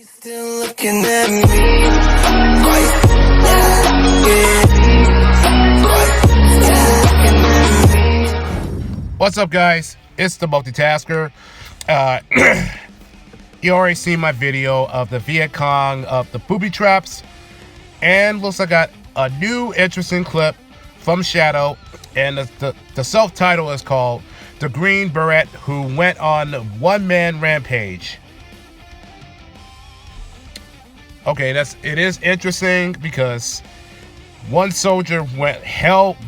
Still looking at me. What's up, guys? It's the multitasker. You already seen my video of the Viet Cong of the booby traps, and looks like I got a new interesting clip from Shadow, and the self-title is called "The Green Beret Who Went on One-Man Rampage." Okay, it is interesting because one soldier went hell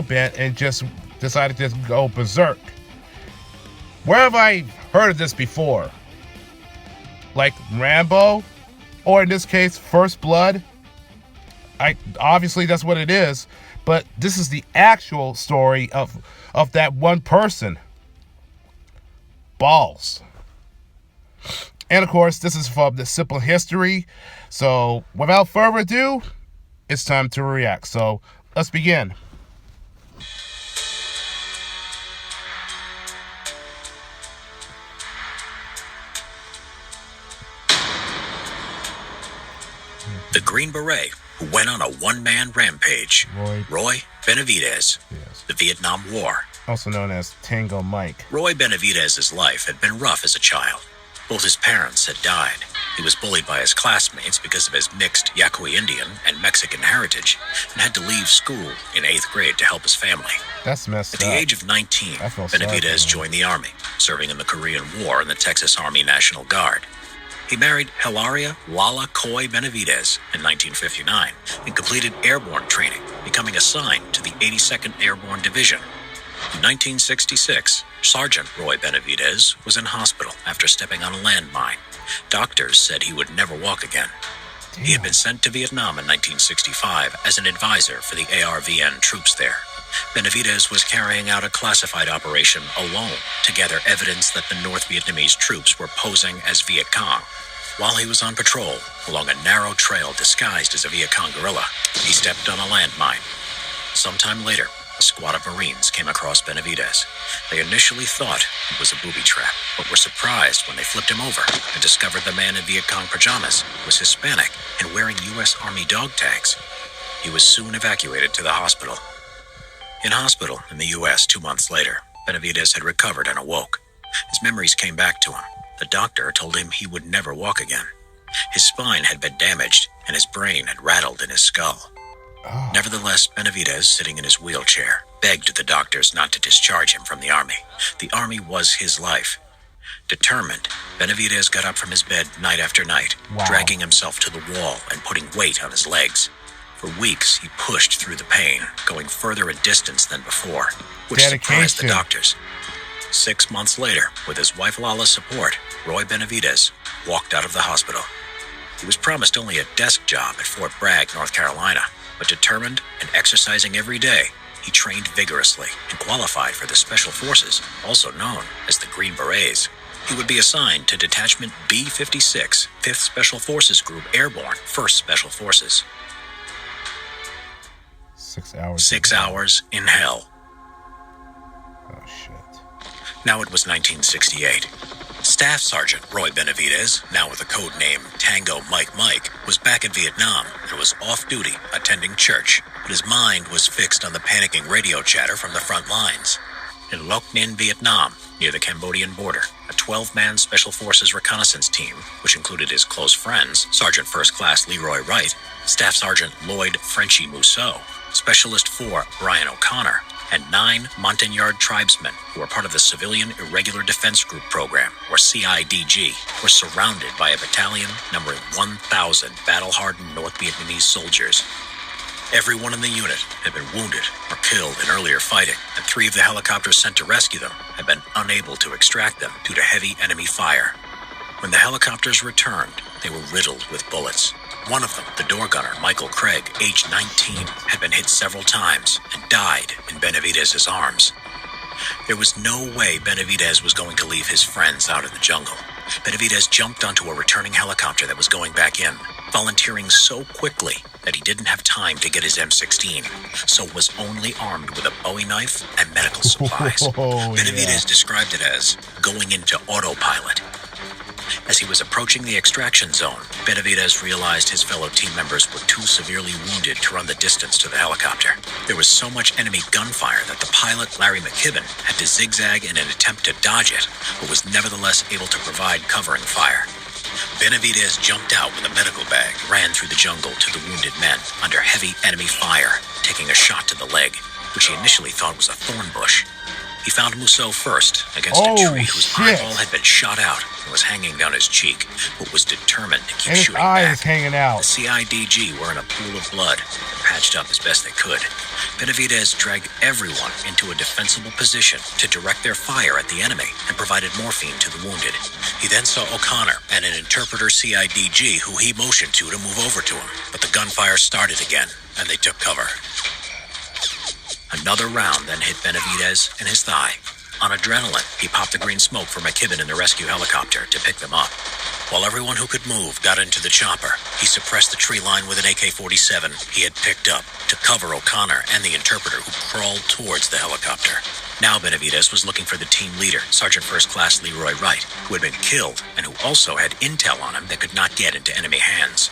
bent and just decided to go berserk. Where have I heard of this before? Like Rambo, or in this case, First Blood. Obviously that's what it is, but this is the actual story of that one person. Balls. And of course, this is from the Simple History. So without further ado, it's time to react. So let's begin. The Green Beret who went on a one-man rampage. Roy Benavidez. Yes. The Vietnam War. Also known as Tango Mike. Roy Benavidez's life had been rough as a child. Both his parents had died. He was bullied by his classmates because of his mixed Yaqui Indian and Mexican heritage, and had to leave school in 8th grade to help his family. That's messed up. At the age of 19, Benavidez joined the Army, serving in the Korean War in the Texas Army National Guard. He married Hilaria Lala Coy Benavidez in 1959 and completed airborne training, becoming assigned to the 82nd Airborne Division. In 1966, Sergeant Roy Benavidez was in hospital after stepping on a landmine. Doctors said he would never walk again. Damn. He had been sent to Vietnam in 1965 as an advisor for the ARVN troops there. Benavidez was carrying out a classified operation alone to gather evidence that the North Vietnamese troops were posing as Viet Cong. While he was on patrol along a narrow trail disguised as a Viet Cong guerrilla, he stepped on a landmine. Sometime later, a squad of Marines came across Benavidez. They initially thought it was a booby trap, but were surprised when they flipped him over and discovered the man in Viet Cong pajamas was Hispanic and wearing U.S. Army dog tags. He was soon evacuated to the hospital. In hospital in the U.S. 2 months later, Benavidez had recovered and awoke. His memories came back to him. The doctor told him he would never walk again. His spine had been damaged and his brain had rattled in his skull. Nevertheless, Benavidez, sitting in his wheelchair, begged the doctors not to discharge him from the Army. The Army was his life. Determined, Benavidez got up from his bed night after night, dragging himself to the wall and putting weight on his legs. For weeks, he pushed through the pain, going further in distance than before, which surprised the doctors. 6 months later, with his wife Lala's support, Roy Benavidez walked out of the hospital. He was promised only a desk job at Fort Bragg, North Carolina, but determined and exercising every day, he trained vigorously and qualified for the Special Forces, also known as the Green Berets. He would be assigned to Detachment B-56, 5th Special Forces Group Airborne, 1st Special Forces. 6 hours. 6 hours in hell. Oh, shit. Now it was 1968. Staff Sergeant Roy Benavidez, now with the code name Tango Mike, was back in Vietnam and was off-duty attending church, but his mind was fixed on the panicking radio chatter from the front lines. In Loc Ninh, Vietnam, near the Cambodian border, a 12-man Special Forces reconnaissance team, which included his close friends, Sergeant First Class Leroy Wright, Staff Sergeant Lloyd Frenchie Mousseau, Specialist 4 Brian O'Connor, and 9 Montagnard tribesmen who were part of the Civilian Irregular Defense Group program, or CIDG, were surrounded by a battalion numbering 1,000 battle-hardened North Vietnamese soldiers. Everyone in the unit had been wounded or killed in earlier fighting, and 3 of the helicopters sent to rescue them had been unable to extract them due to heavy enemy fire. When the helicopters returned, they were riddled with bullets. One of them, the door gunner, Michael Craig, age 19, had been hit several times and died in Benavidez's arms. There was no way Benavidez was going to leave his friends out in the jungle. Benavidez jumped onto a returning helicopter that was going back in, volunteering so quickly that he didn't have time to get his M16, so was only armed with a Bowie knife and medical supplies. Benavidez described it as going into autopilot. As he was approaching the extraction zone, Benavidez realized his fellow team members were too severely wounded to run the distance to the helicopter. There was so much enemy gunfire that the pilot, Larry McKibben, had to zigzag in an attempt to dodge it, but was nevertheless able to provide covering fire. Benavidez jumped out with a medical bag, ran through the jungle to the wounded men under heavy enemy fire, taking a shot to the leg, which he initially thought was a thorn bush. He found Musso first, against a tree whose eyeball had been shot out and was hanging down his cheek, but was determined to keep shooting back. Hanging out. The CIDG were in a pool of blood and patched up as best they could. Benavidez dragged everyone into a defensible position to direct their fire at the enemy and provided morphine to the wounded. He then saw O'Connor and an interpreter CIDG who he motioned to move over to him, but the gunfire started again and they took cover. Another round then hit Benavidez in his thigh. On adrenaline, he popped the green smoke for McKibben in the rescue helicopter to pick them up. While everyone who could move got into the chopper, he suppressed the tree line with an AK-47 he had picked up to cover O'Connor and the interpreter who crawled towards the helicopter. Now Benavidez was looking for the team leader, Sergeant First Class Leroy Wright, who had been killed and who also had intel on him that could not get into enemy hands.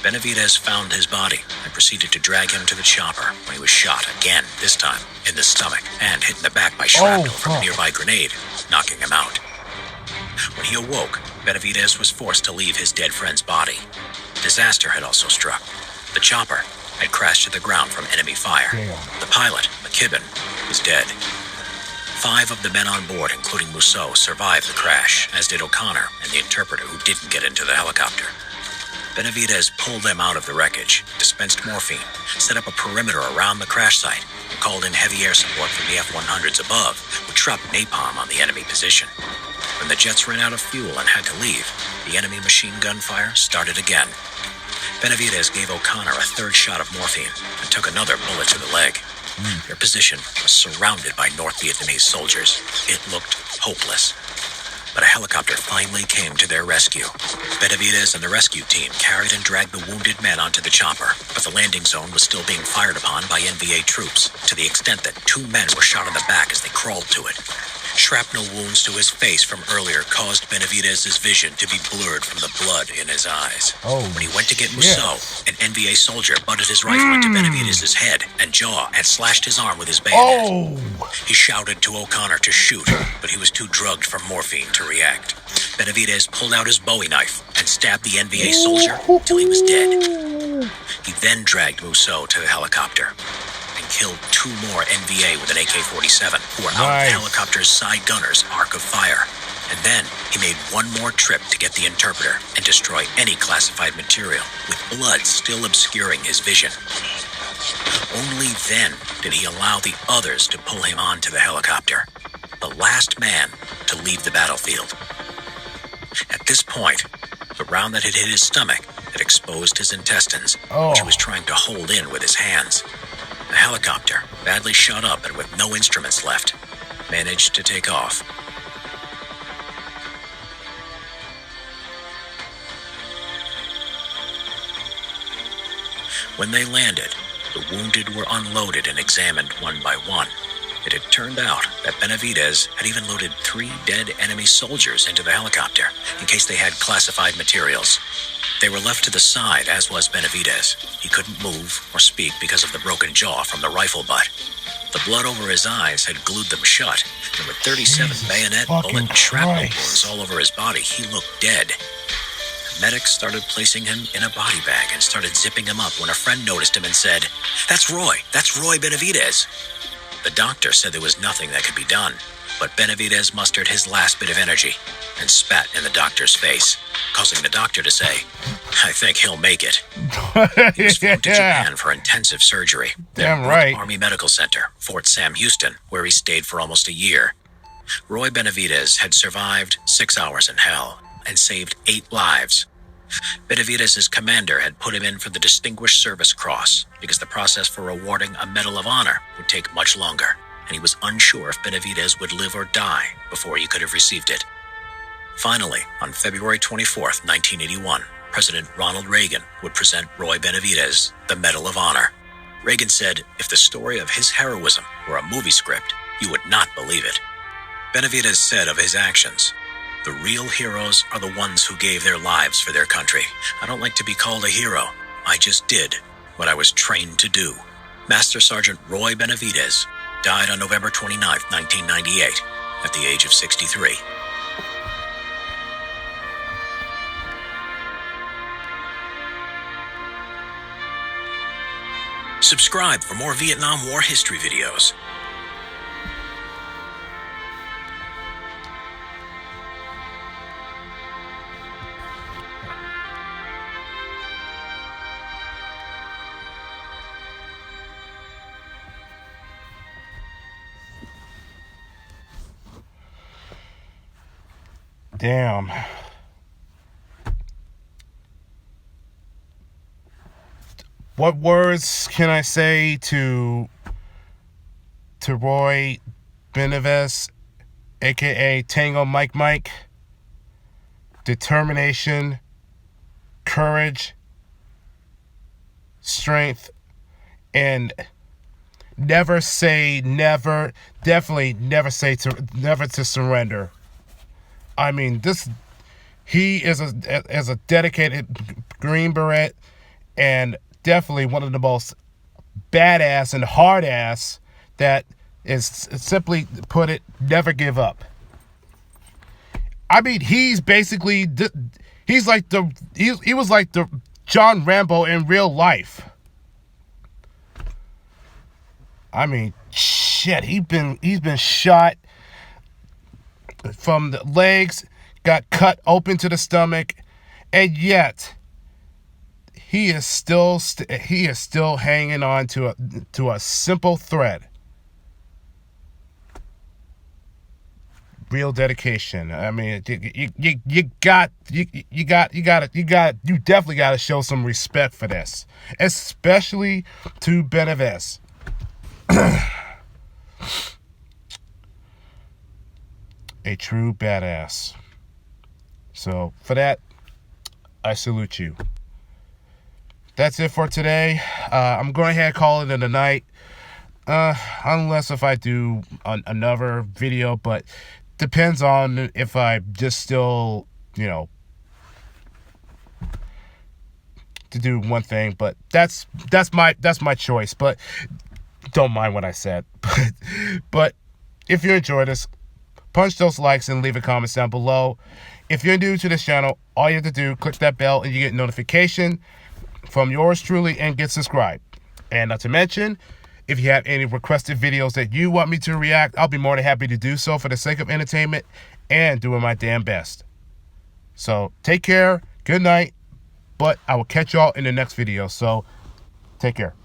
Benavidez found his body and proceeded to drag him to the chopper when he was shot again, this time in the stomach, and hit in the back by shrapnel from a nearby grenade, knocking him out. When he awoke, Benavidez was forced to leave his dead friend's body. Disaster had also struck. The chopper had crashed to the ground from enemy fire. The pilot, McKibben, was dead. 5 of the men on board, including Musso, survived the crash, as did O'Connor and the interpreter who didn't get into the helicopter. Benavidez pulled them out of the wreckage, dispensed morphine, set up a perimeter around the crash site, and called in heavy air support from the F-100s above, which dropped napalm on the enemy position. When the jets ran out of fuel and had to leave, the enemy machine gun fire started again. Benavidez gave O'Connor a third shot of morphine and took another bullet to the leg. Their position was surrounded by North Vietnamese soldiers. It looked hopeless. But a helicopter finally came to their rescue. Benavidez and the rescue team carried and dragged the wounded men onto the chopper, but the landing zone was still being fired upon by NVA troops, to the extent that 2 men were shot in the back as they crawled to it. Shrapnel wounds to his face from earlier caused Benavidez's vision to be blurred from the blood in his eyes. When he went to get Musso, an NVA soldier butted his rifle into Benavidez's head and jaw and slashed his arm with his bayonet. He shouted to O'Connor to shoot, but he was too drugged from morphine to react. Benavidez pulled out his Bowie knife and stabbed the NVA soldier till he was dead. He then dragged Musso to the helicopter and killed 2 more NVA with an AK-47 who were out of the helicopter's side gunner's arc of fire. And then he made one more trip to get the interpreter and destroy any classified material, with blood still obscuring his vision. Only then did he allow the others to pull him onto the helicopter, the last man to leave the battlefield. At this point, the round that had hit his stomach had exposed his intestines, which he was trying to hold in with his hands. The helicopter, badly shot up and with no instruments left, managed to take off. When they landed, the wounded were unloaded and examined one by one. It had turned out that Benavidez had even loaded 3 dead enemy soldiers into the helicopter in case they had classified materials. They were left to the side, as was Benavidez. He couldn't move or speak because of the broken jaw from the rifle butt. The blood over his eyes had glued them shut, and with 37 bayonet, bullet, and shrapnel wounds all over his body, he looked dead. Medics started placing him in a body bag and started zipping him up when a friend noticed him and said, "That's Roy Benavidez." The doctor said there was nothing that could be done, but Benavidez mustered his last bit of energy and spat in the doctor's face, causing the doctor to say, "I think he'll make it." He was flown to Japan for intensive surgery. Damn right. Army Medical Center, Fort Sam Houston, where he stayed for almost a year. Roy Benavidez had survived 6 hours in hell and saved 8 lives. Benavidez's commander had put him in for the Distinguished Service Cross because the process for awarding a Medal of Honor would take much longer, and he was unsure if Benavidez would live or die before he could have received it. Finally, on February 24, 1981, President Ronald Reagan would present Roy Benavidez the Medal of Honor. Reagan said if the story of his heroism were a movie script, you would not believe it. Benavidez said of his actions, The real heroes are the ones who gave their lives for their country. I don't like to be called a hero. I just did what I was trained to do. Master Sergeant Roy Benavidez died on November 29, 1998, at the age of 63. Subscribe for more Vietnam War history videos. Damn. What words can I say to Roy Benavidez, aka Tango Mike? Determination, courage, strength, and never say never. Definitely never to surrender. I mean, he is a dedicated Green Beret, and definitely one of the most badass and hard ass that is, simply put it, never give up. I mean, he's basically, he was like the John Rambo in real life. I mean, shit, he's been shot from the legs, got cut open to the stomach, and yet he is still hanging on to a simple thread. Real dedication. I mean, you definitely got to show some respect for this, especially to Benavidez. A true badass. So for that, I salute you. That's it for today. I'm going ahead and call it a night. Unless if I do another video, but depends on if I just still, to do one thing. But that's my choice. But don't mind what I said. But if you enjoyed this, punch those likes and leave a comment down below. If you're new to this channel, all you have to do, click that bell and you get notification from yours truly and get subscribed. And not to mention, if you have any requested videos that you want me to react, I'll be more than happy to do so for the sake of entertainment and doing my damn best. So take care, good night, but I will catch y'all in the next video. So take care.